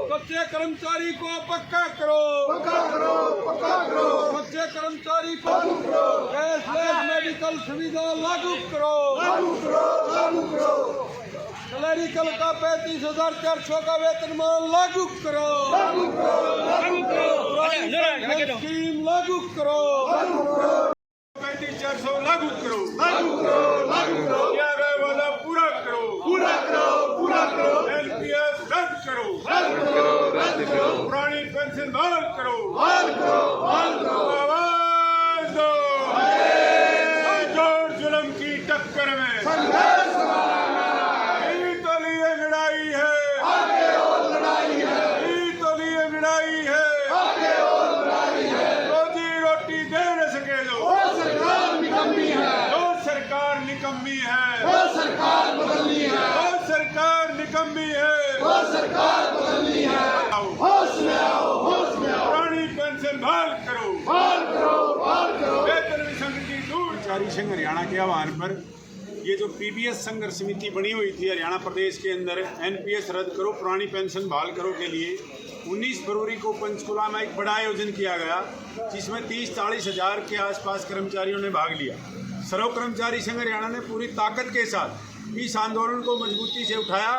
कच्चे कर्मचारी को पक्का करो, पक्का करो, पक्का करो। कच्चे कर्मचारी को कैशलेस मेडिकल सुविधा लागू करो, लागू करो, लागू करो। क्लरिकल का 35,400 का वेतनमान लागू करो, लागू करो, लागू करो। स्कीम लागू करो, लागू करो। 35,400 लागू करो, लागू करो, लागू करो। किया गया वादा पूरा करो, पूरा करो, पूरा करो। NPS रद्द करो, रद्द करो, रद्द करो। पुरानी पेंशन बहाल करो, बहाल करो, बहाल करो। आवाज दो, जोर जुल्म की टक्कर में संघर्ष तो लिए लड़ाई है, आगे और लड़ाई है। तो लिए लड़ाई है, आगे और लड़ाई है। रोजी रोटी दे न सके जो सरकार निकम्मी है, जो सरकार निकम्मी है, वो सरकार बदलनी है, वो सरकार निकम्मी है, वो सरकार बदलनी है। होश में आओ, होश में आओ। पुरानी पेंशन बहाल करो, बहाल करो, बहाल करो। वेतन विसंगति दूर। कर्मचारी संघ हरियाणा के आह्वान पर ये जो PBS संघर्ष समिति बनी हुई थी हरियाणा प्रदेश के अंदर, NPS रद्द करो, पुरानी पेंशन बहाल करो के लिए 19 फरवरी को पंचकुला में एक बड़ा आयोजन किया गया, जिसमें 30-40 हज़ार के आसपास कर्मचारियों ने भाग लिया। सर्व कर्मचारी संघ हरियाणा ने पूरी ताकत के साथ इस आंदोलन को मजबूती से उठाया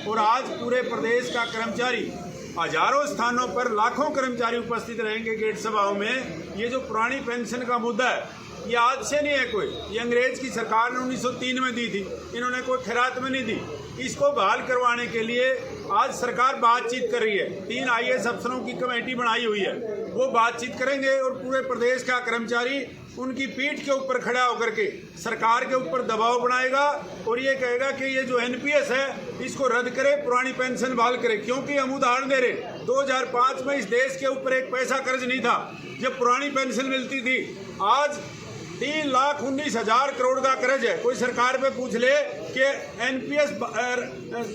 और आज पूरे प्रदेश का कर्मचारी हजारों स्थानों पर लाखों कर्मचारी उपस्थित रहेंगे गेट सभाओं में। ये जो पुरानी पेंशन का मुद्दा है, ये आज से नहीं है कोई, ये अंग्रेज की सरकार ने 1903 में दी थी, इन्होंने कोई खैरात में नहीं दी। इसको बहाल करवाने के लिए आज सरकार बातचीत कर रही है। 3 IAS अफसरों की कमेटी बनाई हुई है, वो बातचीत करेंगे और पूरे प्रदेश का कर्मचारी उनकी पीठ के ऊपर खड़ा होकर के सरकार के ऊपर दबाव बनाएगा और ये कहेगा कि ये जो NPS है इसको रद्द करे, पुरानी पेंशन बहाल करे। क्योंकि हम उदाहरण दे रहे, 2005 में इस देश के ऊपर एक पैसा कर्ज नहीं था जब पुरानी पेंशन मिलती थी। आज 3,19,000 करोड़ का कर्ज है। कोई सरकार पे पूछ ले कि NPS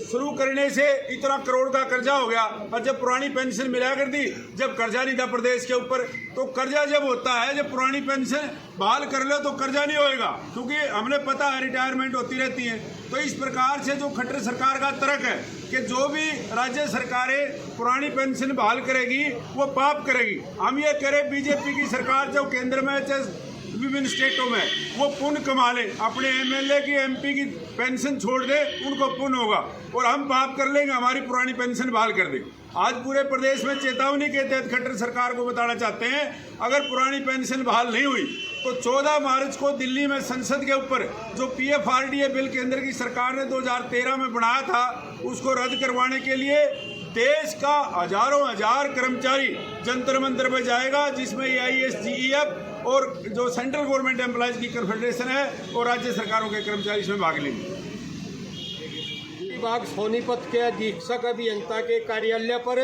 शुरू करने से इतना करोड़ का कर्जा हो गया, और जब पुरानी पेंशन मिला कर दी, जब कर्जा नहीं था प्रदेश के ऊपर, तो कर्जा जब होता है, जब पुरानी पेंशन बहाल कर लो तो कर्जा नहीं होएगा, क्योंकि हमने पता है रिटायरमेंट होती रहती है। तो इस प्रकार से जो खट्टर सरकार का तर्क है कि जो भी राज्य सरकारें पुरानी पेंशन बहाल करेगी वो पाप करेगी। हम ये करें, BJP की सरकार जो केंद्र में विभिन्न स्टेटों में वो पुण्य कमा ले, अपने MLA की MP की पेंशन छोड़ दे, उनको पुण्य होगा, और हम पाप कर लेंगे, हमारी पुरानी पेंशन बहाल कर दे। आज पूरे प्रदेश में चेतावनी के तहत खट्टर सरकार को बताना चाहते हैं, अगर पुरानी पेंशन बहाल नहीं हुई तो 14 मार्च को दिल्ली में संसद के ऊपर जो PFRDA बिल केंद्र की सरकार ने 2013 में बनाया था, उसको रद्द करवाने के लिए देश का हजारों हजार कर्मचारी जंतर मंतर पर जाएगा, जिसमें AIS, GEF और जो सेंट्रल गवर्नमेंट एम्प्लॉयज की कन्फेडरेशन है और राज्य सरकारों के कर्मचारी इसमें भाग लेंगे। विभाग सोनीपत के अधीक्षक अभियंता के कार्यालय पर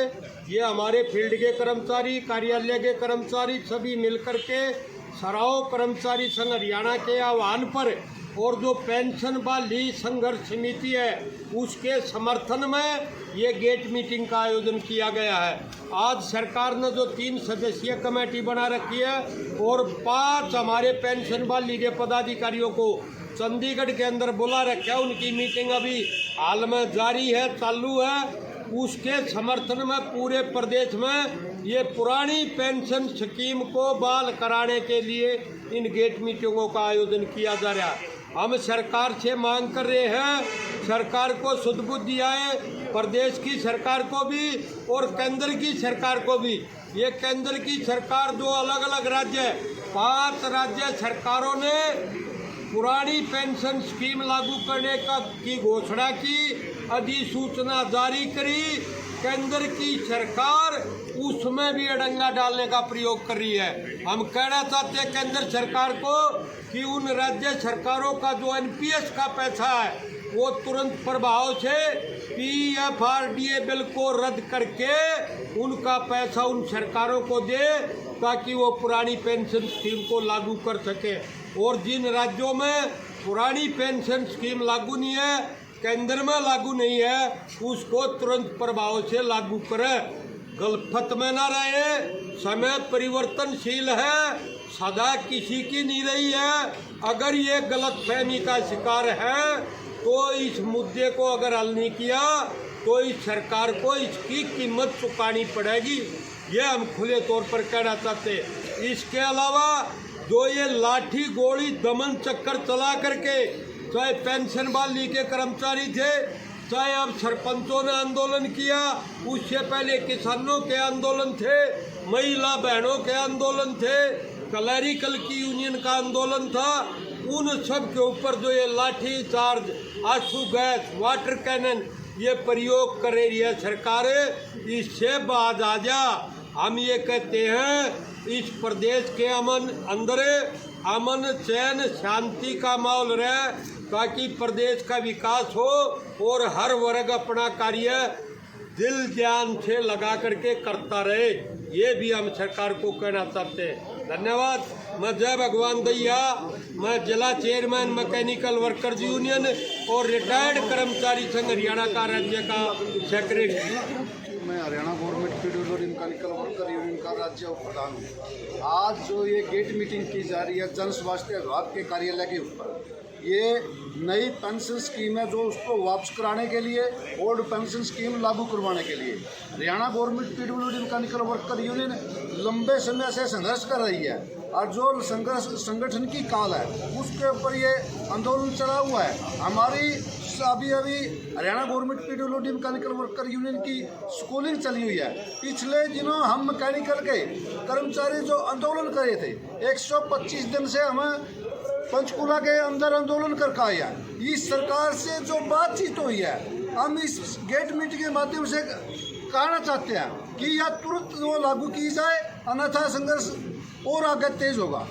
ये हमारे फील्ड के कर्मचारी, कार्यालय के कर्मचारी सभी मिलकर के सराव कर्मचारी संघ हरियाणा के आह्वान पर और जो पेंशन वाली संघर्ष समिति है उसके समर्थन में ये गेट मीटिंग का आयोजन किया गया है। आज सरकार ने जो 3 सदस्यीय कमेटी बना रखी है और 5 हमारे पेंशन वाली के पदाधिकारियों को चंडीगढ़ के अंदर बुला रखा है, उनकी मीटिंग अभी हाल में जारी है, चालू है। उसके समर्थन में पूरे प्रदेश में ये पुरानी पेंशन स्कीम को बहाल कराने के लिए इन गेट मीटिंगों का आयोजन किया जा रहा है। हम सरकार से मांग कर रहे हैं, सरकार को सद्बुद्धि आए, प्रदेश की सरकार को भी और केंद्र की सरकार को भी। ये केंद्र की सरकार जो अलग अलग राज्य 5 राज्य सरकारों ने पुरानी पेंशन स्कीम लागू करने की घोषणा की, अधिसूचना जारी करी, केंद्र की सरकार उसमें भी अड़ंगा डालने का प्रयोग कर रही है। हम कहना चाहते हैं केंद्र सरकार को कि उन राज्य सरकारों का जो NPS का पैसा है वो तुरंत प्रभाव से PFRDA बिल को रद्द करके उनका पैसा उन सरकारों को दे, ताकि वो पुरानी पेंशन स्कीम को लागू कर सके। और जिन राज्यों में पुरानी पेंशन स्कीम लागू नहीं है, केंद्र में लागू नहीं है, उसको तुरंत प्रभाव से लागू करें। गलफत में ना रहे, समय परिवर्तनशील है, सदा किसी की नहीं रही है। अगर ये गलतफहमी का शिकार है तो इस मुद्दे को अगर हल नहीं किया तो इस सरकार को इसकी कीमत चुकानी पड़ेगी, ये हम खुले तौर पर कहना चाहते हैं। इसके अलावा जो ये लाठी गोली दमन चक्कर चला करके, चाहे पेंशन वाली के कर्मचारी थे, चाहे अब सरपंचों ने आंदोलन किया, उससे पहले किसानों के आंदोलन थे, महिला बहनों के आंदोलन थे, क्लैरिकल की यूनियन का आंदोलन था, उन सब के ऊपर जो ये लाठी चार्ज, आंसू गैस, वाटर कैनन ये प्रयोग कर रही है सरकार, इससे बाज आ जा। हम ये कहते हैं इस प्रदेश के अमन चैन शांति का माहौल रहे, ताकि प्रदेश का विकास हो और हर वर्ग अपना कार्य दिल जान से लगा करके करता रहे, ये भी हम सरकार को कहना चाहते हैं। धन्यवाद। मैं जय भगवान दैया, मैं जिला चेयरमैन मैकेनिकल वर्कर्स यूनियन और रिटायर्ड कर्मचारी संघ हरियाणा का राज्य का सेक्रेटरी। मैं Haryana government PWD mechanical worker union का राज्य प्रधान हूँ। आज जो ये गेट मीटिंग की जा रही है जन स्वास्थ्य विभाग के कार्यालय के ऊपर, ये नई पेंशन स्कीम है जो उसको वापस कराने के लिए, ओल्ड पेंशन स्कीम लागू करवाने के लिए Haryana government PWD mechanical worker union लंबे समय से संघर्ष कर रही है, और जो संगठन की काल है उसके ऊपर ये आंदोलन चला हुआ है। हमारी अभी Haryana government PWD mechanical worker union की स्कूलिंग चली हुई है। पिछले दिनों हम मैकेनिकल के कर्मचारी जो आंदोलन करे थे, 125 दिन से हमें पंचकूला के अंदर आंदोलन करके आया। इस सरकार से जो बातचीत हुई है, हम इस गेट मीटिंग के माध्यम से कहना चाहते हैं कि यह तुरंत वो लागू की जाए, अन्यथा संघर्ष और आगे तेज होगा।